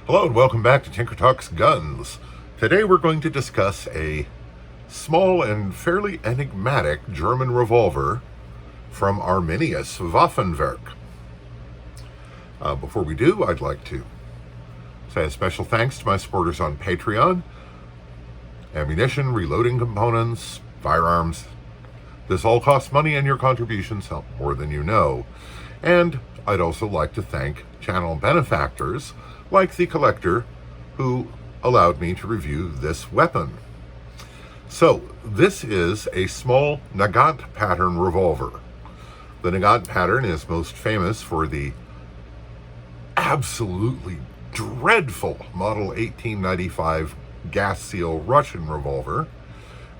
Hello and welcome back to Tinker Talks Guns. Today we're going to discuss a small and fairly enigmatic German revolver from Arminius Waffenwerk. Before we do, I'd like to say a special thanks to my supporters on Patreon. Ammunition, reloading components, firearms. This all costs money and your contributions help more than you know. And I'd also like to thank Channel Benefactors like the collector who allowed me to review this weapon. So, this is a small Nagant pattern revolver. The Nagant pattern is most famous for the absolutely dreadful Model 1895 gas seal Russian revolver,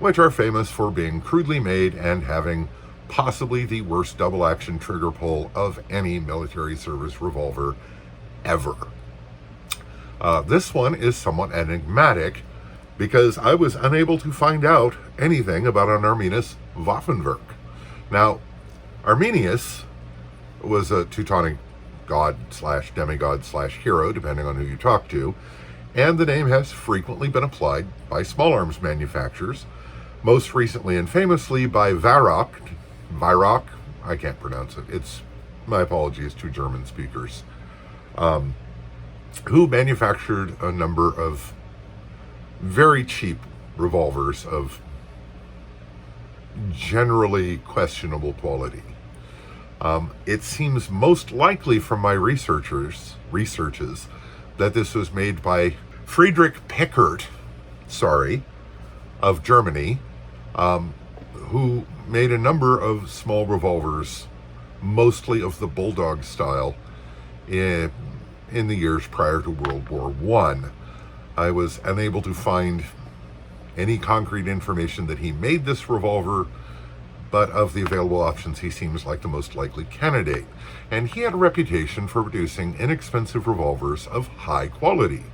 which are famous for being crudely made and having possibly the worst double-action trigger pull of any military service revolver ever. This one is somewhat enigmatic because I was unable to find out anything about an Arminius Waffenwerk. Now, Arminius was a Teutonic god slash demigod slash hero, depending on who you talk to, and the name has frequently been applied by small arms manufacturers, most recently and famously by Weihrauch, I can't pronounce it, my apologies to German speakers, who manufactured a number of very cheap revolvers of generally questionable quality. It seems most likely from my researches that this was made by Friedrich Pickert, of Germany, who made a number of small revolvers, mostly of the bulldog style, in the years prior to World War I. I was unable to find any concrete information that he made this revolver, but of the available options, he seems like the most likely candidate. And he had a reputation for producing inexpensive revolvers of high quality,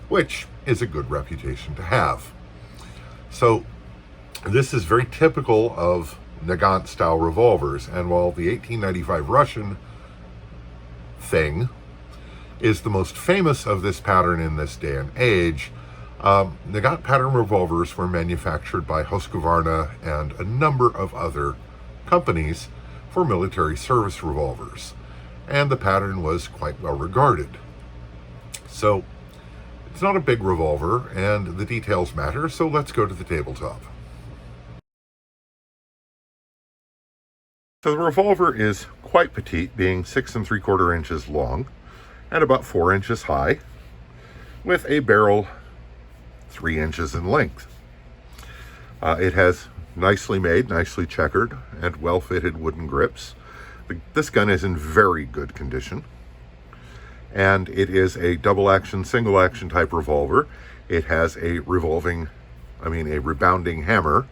which is a good reputation to have. So this is very typical of Nagant-style revolvers, and while the 1895 Russian thing is the most famous of this pattern in this day and age, Nagant pattern revolvers were manufactured by Husqvarna and a number of other companies for military service revolvers, and the pattern was quite well regarded. So it's not a big revolver, and the details matter, so let's go to the tabletop. So the revolver is quite petite, being 6 3/4 inches long and about 4 inches high, with a barrel 3 inches in length. It has nicely made, nicely checkered, and well-fitted wooden grips. This gun is in very good condition, and it is a double-action, single-action type revolver. It has a rebounding hammer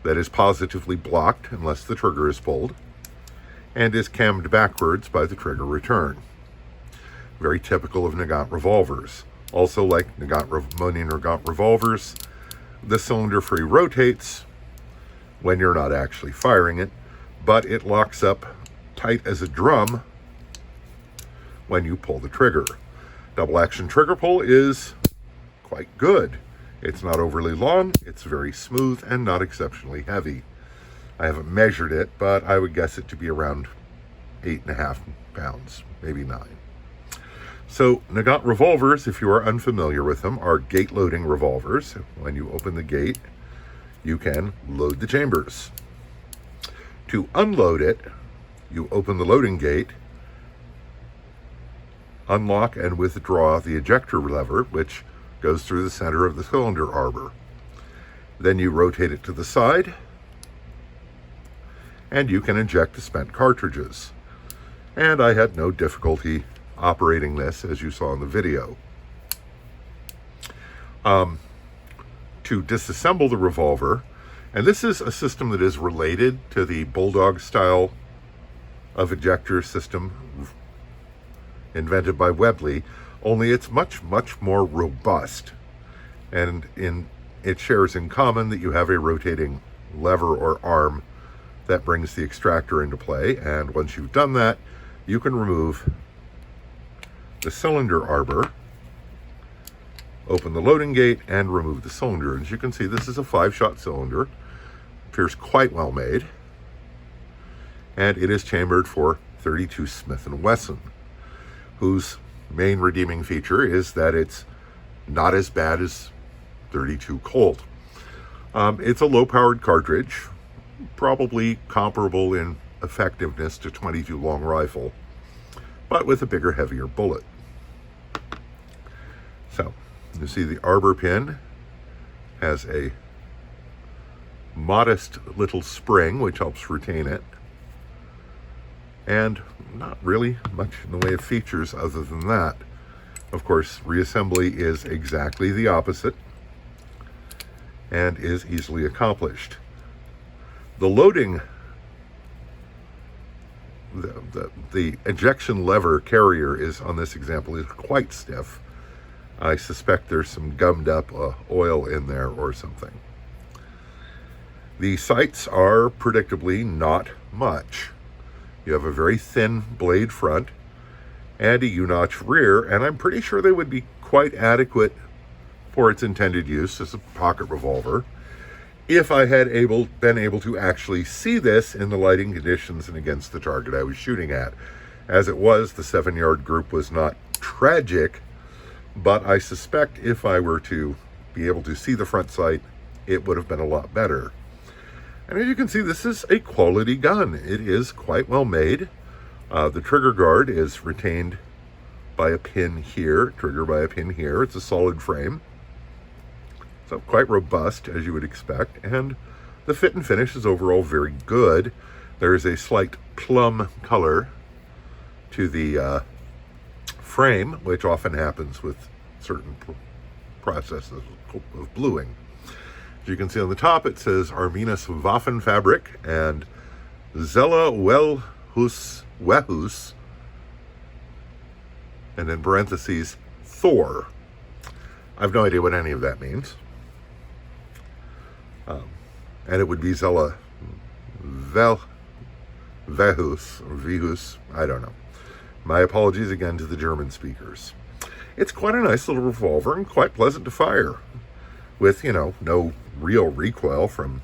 that is positively blocked unless the trigger is pulled, and is cammed backwards by the trigger return. Very typical of Nagant revolvers. Also, like Nagant revolvers, the cylinder free rotates when you're not actually firing it, but it locks up tight as a drum when you pull the trigger. Double action trigger pull is quite good. It's not overly long, it's very smooth and not exceptionally heavy. I haven't measured it, but I would guess it to be around 8.5 pounds, maybe 9. So Nagant revolvers, if you are unfamiliar with them, are gate loading revolvers. When you open the gate, you can load the chambers. To unload it, you open the loading gate, unlock and withdraw the ejector lever, which goes through the center of the cylinder arbor. Then you rotate it to the side, and you can eject the spent cartridges. And I had no difficulty operating this, as you saw in the video. To disassemble the revolver, and this is a system that is related to the bulldog style of ejector system invented by Webley, only it's much, much more robust. And it shares in common that you have a rotating lever or arm that brings the extractor into play, and once you've done that, you can remove the cylinder arbor open the loading gate, and remove the cylinder. As you can see, this is a 5-shot cylinder. Appears quite well made. And it is chambered for 32 Smith & Wesson, whose main redeeming feature is that it's not as bad as 32 Colt. It's a low-powered cartridge, probably comparable in effectiveness to 22 long rifle, but with a bigger, heavier bullet. So, you see the arbor pin has a modest little spring which helps retain it, and not really much in the way of features other than that. Of course, reassembly is exactly the opposite and is easily accomplished. The loading, the ejection lever carrier is on this example is quite stiff. I suspect there's some gummed up oil in there or something. The sights are predictably not much. You have a very thin blade front and a U-notch rear, and I'm pretty sure they would be quite adequate for its intended use as a pocket revolver if I had been able to actually see this in the lighting conditions and against the target I was shooting at. As it was, the 7-yard group was not tragic, but I suspect if I were to be able to see the front sight, it would have been a lot better. And as you can see, this is a quality gun. It is quite well made. The trigger guard is retained by a pin here, trigger by a pin here. It's a solid frame. So quite robust, as you would expect. And the fit and finish is overall very good. There is a slight plum color to the frame, which often happens with certain processes of bluing. As you can see on the top, it says Arminius Waffenfabrik and Zella Wehus, and in parentheses, Thor. I have no idea what any of that means. And it would be Zella Vehus, I don't know. My apologies again to the German speakers. It's quite a nice little revolver and quite pleasant to fire, with, no real recoil from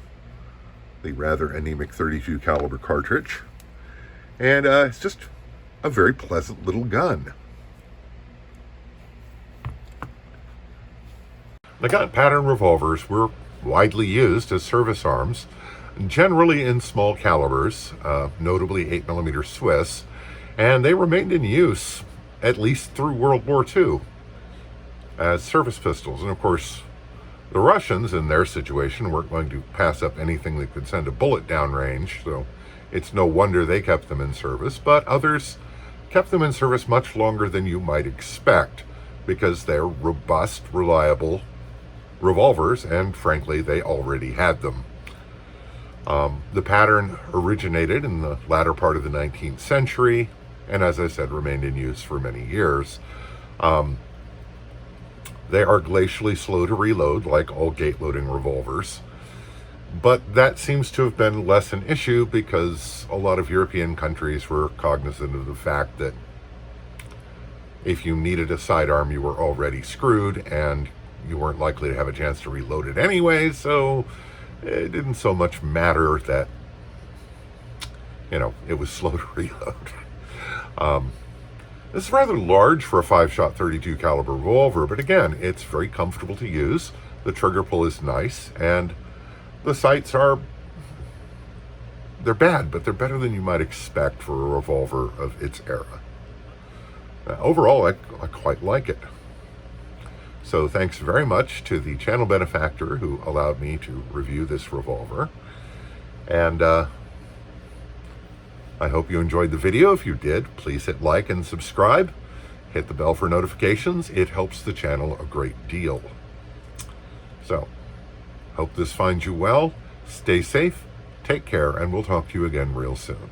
the rather anemic 32 caliber cartridge. And it's just a very pleasant little gun. Nagant pattern revolvers were widely used as service arms, generally in small calibers, notably 8mm Swiss, and they remained in use at least through World War II as service pistols. And of course, the Russians, in their situation, weren't going to pass up anything that could send a bullet downrange, so it's no wonder they kept them in service, but others kept them in service much longer than you might expect, because they're robust, reliable revolvers, and frankly, they already had them. The pattern originated in the latter part of the 19th century, and as I said, remained in use for many years. They are glacially slow to reload, like all gate-loading revolvers. But that seems to have been less an issue because a lot of European countries were cognizant of the fact that if you needed a sidearm, you were already screwed, and you weren't likely to have a chance to reload it anyway, so it didn't so much matter that, it was slow to reload. This is rather large for a 5-shot 32 caliber revolver, but again, it's very comfortable to use. The trigger pull is nice, and the sights they're bad, but they're better than you might expect for a revolver of its era. Overall, I quite like it. So thanks very much to the Channel Benefactor who allowed me to review this revolver. And I hope you enjoyed the video. If you did, please hit like and subscribe. Hit the bell for notifications. It helps the channel a great deal. So, hope this finds you well. Stay safe, take care, and we'll talk to you again real soon.